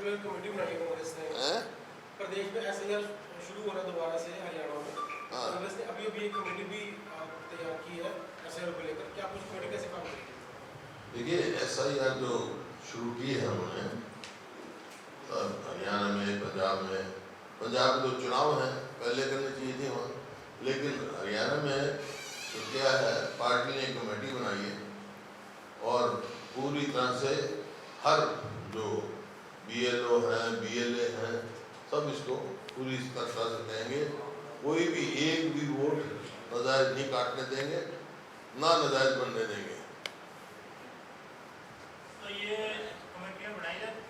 जो एक कमेटी बनाई है कांग्रेस ने प्रदेश में एसआईआर शुरू हो रहा है दोबारा से हरियाणा में, कांग्रेस ने अभी अभी एक कमेटी भी तैयार की है एसआईआर को लेकर, क्या कुछ कमेटी कैसे काम करेगी? देखिए एसआईआर जो शुरू की है उन्होंने हरियाणा में, पंजाब में जो चुनाव हैं पहले करने चाहिए थे वहाँ, लेकिन हरियाणा में तो क्या है, पार्टी ने एक कमेटी बनाई है और पूरी तरह से हर जो बीएलओ हैं, बीएलए हैं, सब इसको पूरी तरह से कहेंगे, कोई भी एक भी वोट नाजायज नहीं काटने देंगे, ना नाजायज बनने देंगे। तो ये कमेटियां बनाई जाती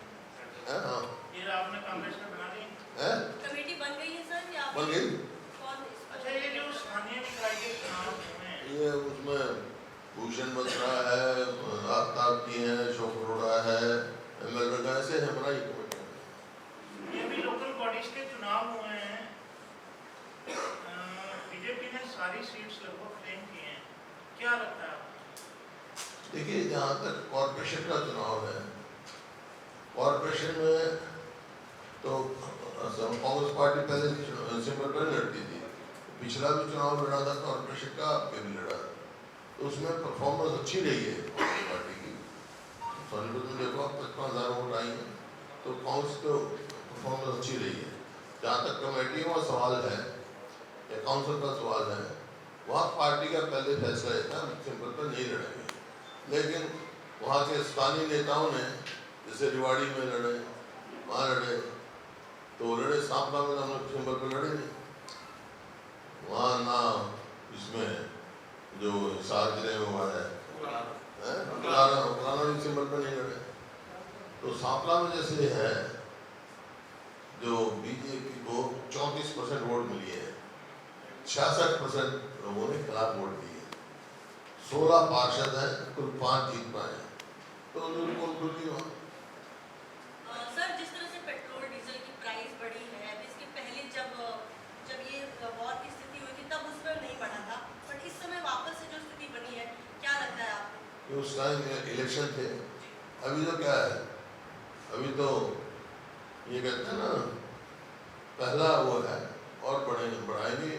हैं? हाँ, ये आपने कांग्रेस में बना दी हैं? कमेटी बन गई है सर या बन गई? कौन? अच्छा, ये जो स्थानीय निकाय के चुनाव में ये उसमें भूषण बत्रा है, आफ्ताब की है, अशोक अरोड़ा है, एमएल रंगा, ऐसे है बनाई कमेटी। ये भी लोकल बॉडीज के चुनाव हुए हैं, बीजेपी ने सारी सीट्स लगभग क्लेम की हैं, क्या लगता है आपको? देखिए जहाँ तक कॉर्पोरेशन का चुनाव है, कॉर्पोरेशन में तो कांग्रेस पार्टी पहले सिंबल पर लड़ती थी, पिछला भी चुनाव लड़ा था कॉर्पोरेशन का, आपके भी लड़ा, तो उसमें परफॉर्मेंस अच्छी रही है कांग्रेस पार्टी की। सोनीपत में देखो आप 55,000 वोट आई हैं, तो कांग्रेस को परफॉर्मेंस अच्छी रही है। जहाँ तक कमेटियों का सवाल है या काउंसिल का सवाल है, वहाँ पार्टी का पहले फैसला था सिंबल पर नहीं लड़ेंगे, लेकिन वहाँ के स्थानीय नेताओं ने जैसे रिवाड़ी में लड़े, वहाँ लड़े, तो लड़े, सांपला में हम लोग सिंबल पर लड़े नहीं, वहाँ ना इसमें जो हिसार जिले में हुआ है पुराना भी सिंबल पर नहीं लड़े। तो सांपला में जैसे है जो बीजेपी को 34% वोट मिली है, 66% लोगों ने खिलाफ वोट दिए, 16 पार्षद हैं, कुल 5 जीत पाए हैं, तो उनको खुली वहाँ। सर जिस तरह से पेट्रोल डीजल की प्राइस बढ़ी है, इसके पहले जब ये वॉर की स्थिति हुई थी तब उसमें नहीं बढ़ा था, बट इस समय वापस से जो स्थिति बनी है, क्या लगता है आपको? उस टाइम इलेक्शन थे, अभी तो क्या है, अभी तो ये कहते हैं ना पहला वो है और बढ़ाएंगे,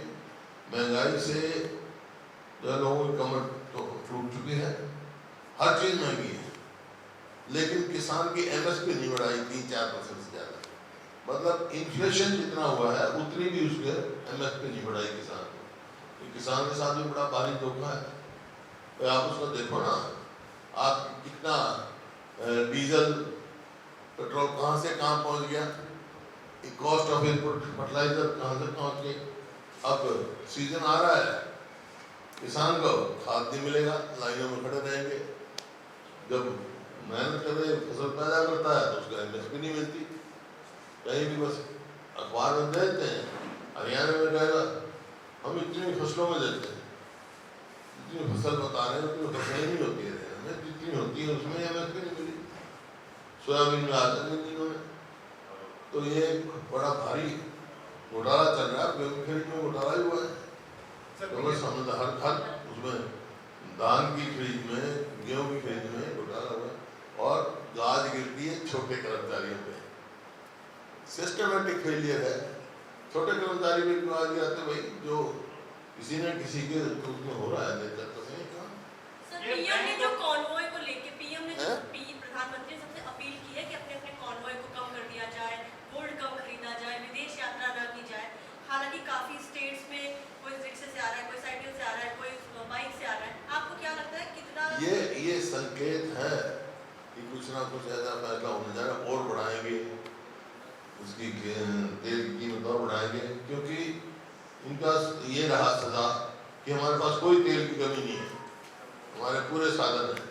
महंगाई से जो लोगों की कमर तो टूट चुकी है, हर चीज़ महंगी है, लेकिन किसान की एमएसपी नहीं बढ़ाई 3-4% से ज़्यादा, मतलब इन्फ्लेशन जितना हुआ है उतनी भी उसके एमएसपी नहीं बढ़ाई किसान को। किसान के साथ भी बड़ा भारी धोखा है। तो आप उसको देखो ना, आप कितना डीजल पेट्रोल कहाँ से कहाँ पहुँच गया, कॉस्ट ऑफ इनपुट फर्टिलाइजर कहाँ से पहुँच गई। अब सीजन आ रहा है, किसान को खाद नहीं मिलेगा, लाइनों में खड़े रहेंगे, जब मेहनत करे फसल पैदा करता है तो उसको एमएसपी नहीं मिलती, कहीं भी बस अखबार में देते हैं, हरियाणा में रहेगा हम इतनी फसलों में देते हैं, जितनी फसल बता रहे हैं उतनी फसलें नहीं होती है हरियाणा में, जितनी होती है उसमें एमएसपी नहीं मिली, सोयाबीन में आता नहीं इन्होंने, तो ये बड़ा भारी घोटाला चल रहा है, गेहूं खरीद में घोटाला ही हुआ है, तो बस हम हर उसमें धान की खरीद में, गेहूं की खरीद में घोटाला हुआ है, और गाज गिरती है छोटे कर्मचारियों पे, सिस्टमेटिक फेलियर है। छोटे कर्मचारी भी क्यों आगे आते भाई, जो किसी न किसी के उसमें हो रहा है नेतृत्व में काम। सर पीएम ने जो कॉन्वॉय को लेके प्रधानमंत्री ने सबसे अपील की है कि अपने अपने कॉन्वॉय को कम कर दिया जाए, गोल्ड कम खरीदा जाए, विदेश यात्रा न की जाए, हालांकि काफी स्टेट्स में कोई रिक्शे से आ रहा है, कोई साइकिल से आ रहा है, कोई बाइक से आ रहा है, आपको क्या लगता है कितना ये संकेत है कि कुछ ना कुछ ऐसा फैसला होने जा रहा है, और बढ़ाएंगे उसकी तेल की कीमत और बढ़ाएंगे, क्योंकि इनका ये रहा सजा कि हमारे पास कोई तेल की कमी नहीं है, हमारे पूरे साधन है।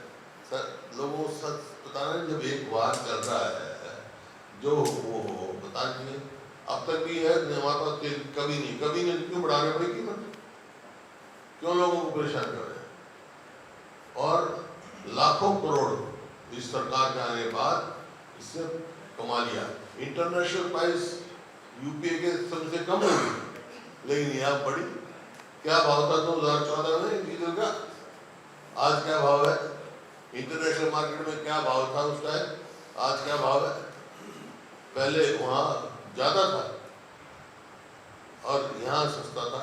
सर लोगों को सच पता नहीं, जब एक वार चल रहा है जो वो पता नहीं, अब तक भी है हमारे पास तेल कभी नहीं, क्यों बढ़ा रहे भाई कीमत, क्यों लोगों को परेशान कर रहे हैं। और लाखों करोड़ इस सरकार के आने के बाद इससे कमा लिया, इंटरनेशनल प्राइस यूपीए के सबसे कम होगी, लेकिन यहाँ बड़ी, क्या भाव था 2014 में डीजल का, आज क्या भाव है, इंटरनेशनल मार्केट में क्या भाव था उस टाइम, आज क्या भाव है, पहले वहाँ ज़्यादा था और यहाँ सस्ता था।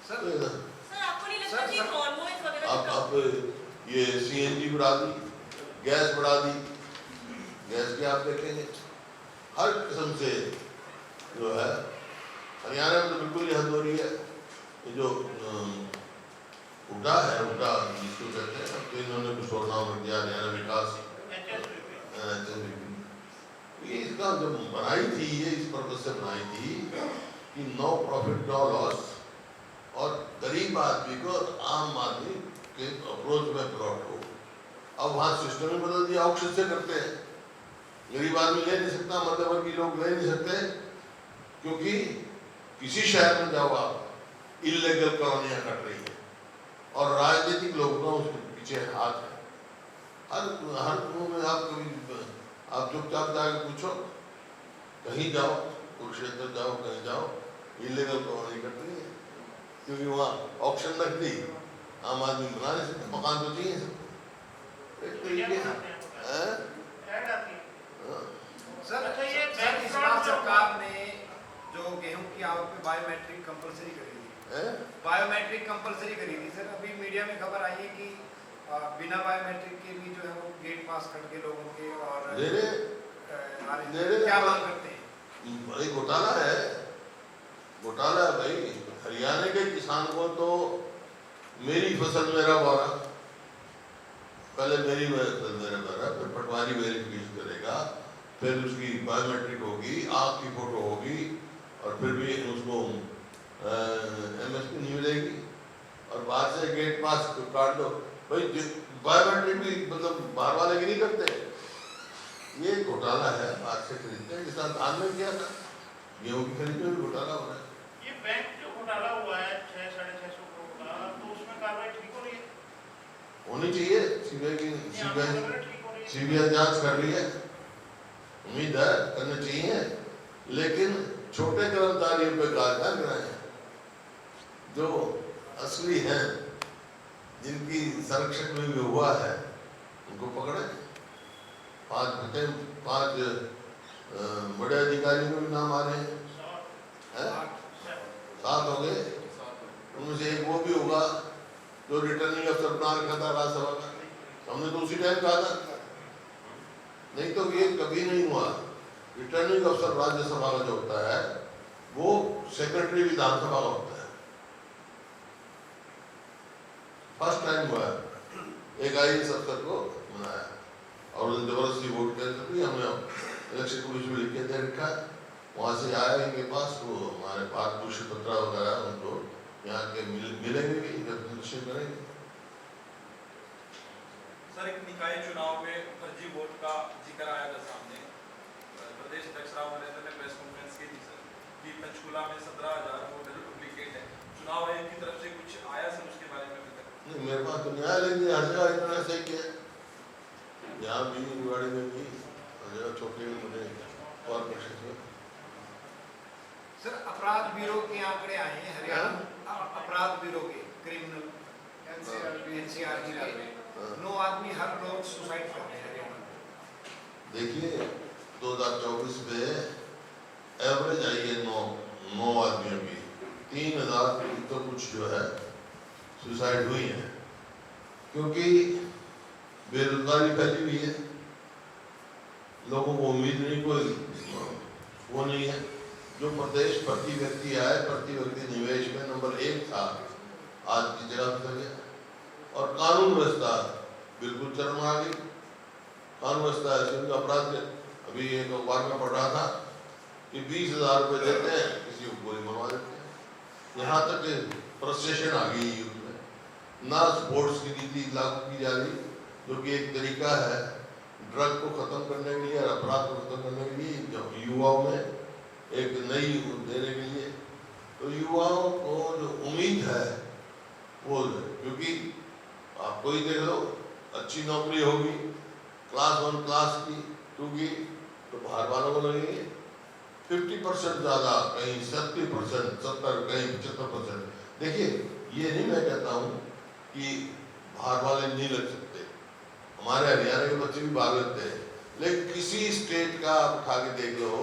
सर सर आपको नहीं लगता कि कॉन्वॉयज वगैरह अब ये सीएनजी बढ़ा दी, गैस बढ़ा दी, गैस की आप देखेंगे हर किस्म से जो है हरियाणा में तो बिल्कुल ही हद हो रही है। ये जो उड़ा है, उड़ा जिसको कहते हैं, तो इन्होंने कुछ और नाम रख दिया, हरियाणा विकास ये इसका जब बनाई थी, ये इस पर्पज से बनाई थी कि नो प्रॉफिट नो लॉस और गरीब आदमी को आम आदमी के अप्रोच में प्लॉट हो। अब वहाँ सिस्टम ही बदल दिया, ऑक्शन से करते हैं। गरीब आदमी ले नहीं सकता, मध्यवर्गीय लोग ले नहीं सकते, क्योंकि किसी शहर में जाओ आप इल्लीगल कॉलोनियां कट रही है और राजनीतिक लोगों का उसके पीछे हाथ है। हर में आप कभी आप चुपचाप जाके पूछो, कहीं जाओ, कुरुक्षेत्र जाओ, कहीं जाओ, इल्लीगल कॉलोनी कट रही है, क्योंकि वहाँ ऑक्शन रख दी, आम आदमी बना नहीं सकते, मकान तो चाहिए सबको। सर अच्छा ये इस बार सरकार ने जो गेहूं की आवक पे बायोमेट्रिक कंपलसरी करी थी, बायोमेट्रिक कंपलसरी करी थी सर, अभी मीडिया में खबर आई है कि बिना बायोमेट्रिक के भी जो है वो गेट पास कर के लोगों के और क्या मांग करते हैं? भाई घोटाला है, घोटाला है भाई। हरियाणा के किसान को तो मेरी फसल मेरा वारा, पहले मेरी फसल मेरा वारा, फिर पटवारी वेरिफिकेशन करेगा, फिर उसकी बायोमेट्रिक होगी, आँख की फोटो होगी और फिर भी उसको एमएसपी नहीं मिलेगी और बाहर से गेट पास काट दो। भाई बायोमेट्रिक भी मतलब बाहर वाले की नहीं करते, ये घोटाला है। बाहर से खरीदते हैं, जिस तरह धान में किया था, गेहूँ की खरीद में भी घोटाला हो रहा है। ये बैंक जो घोटाला हुआ है 600-650 करोड़ का, तो उसमें कार्रवाई ठीक हो रही है? होनी चाहिए, सीबीआई जांच कर रही है, उम्मीद है करनी चाहिए, लेकिन छोटे कर्मचारियों पे गाजा गिराए जो असली हैं, जिनकी संरक्षण में भी हुआ है, उनको पकड़े। 5 बड़े अधिकारियों में भी नाम आ रहे हैं, 7 हो गए, उनमें से एक वो भी होगा जो रिटर्निंग अफसर बना रखा था राज्यसभा का, हमने तो उसी टाइम कहा था, नहीं तो ये कभी नहीं हुआ। रिटर्निंग अफसर राज्यसभा का जो होता है वो सेक्रेटरी विधानसभा का होता है। फर्स्ट टाइम हुआ है, एक आईएएस अफसर को बनाया और जबरदस्ती वोट करके हमने इलेक्शन कमीशन में लिख के दे रखा है। वहाँ से आया इनके पास, वो हमारे पास पुष्प पत्र वगैरह उनको यहाँ के मिलेंगे भी, निश्चय करेंगे। सर एक निकाय चुनाव में फर्जी वोट का जिक्र आया था सामने, प्रदेश अध्यक्ष राव नरेंद्र ने प्रेस कॉन्फ्रेंस की थी सर कि पंचकूला में 17,000 वोट जो डुप्लीकेट है, चुनाव आयोग की तरफ से कुछ आया सर उसके बारे में? नहीं, मेरे पास तो न्यायालय ने हर जगह इतना सही किया, यहाँ भी रिवाड़ी में भी हर जगह, छोटे मुझे कॉर्पोरेशन में। सर अपराध ब्यूरो के आंकड़े आए हैं हरियाणा, अपराध ब्यूरो के, क्रिमिनल एनसीआर की राय में 9 आदमी हर रोज सुसाइड करते हैं हरियाणा में। देखिए 2024 में एवरेज आई है 9 आदमियों की, 3,000 तो कुछ जो है सुसाइड हुई है, क्योंकि बेरोजगारी फैली हुई है, लोगों को उम्मीद नहीं, कोई वो नहीं है। जो प्रदेश प्रति व्यक्ति आए, प्रति व्यक्ति निवेश में नंबर 1 था, आज की जगह पर गया। और कानून व्यवस्था बिल्कुल चरम आ गई। कानून व्यवस्था ऐसे अपराध के, अभी एक अखबार में पढ़ रहा था कि 20,000 रुपये देते हैं, किसी को गोली मरवा देते हैं। यहाँ तक फ्रस्ट्रेशन आ गई यूथ में। ना स्पोर्ट्स की नीति लागू की जा रही, जो कि एक तरीका है ड्रग को खत्म करने के लिए और अपराध को खत्म करने के लिए, युवाओं में एक नई देने के लिए। तो युवाओं को जो उम्मीद है वो, क्योंकि आपको ही देख लो, अच्छी नौकरी होगी, क्लास 1 क्लास की 2 की, तो बाहर वालों को लगेंगे 50% ज़्यादा, कहीं 70%, 70, कहीं 75%। देखिए ये नहीं मैं कहता हूँ कि बाहर वाले नहीं लग सकते, हमारे हरियाणा के बच्चे भी बाहर लगते हैं, लेकिन किसी स्टेट का आप उठा के देख लो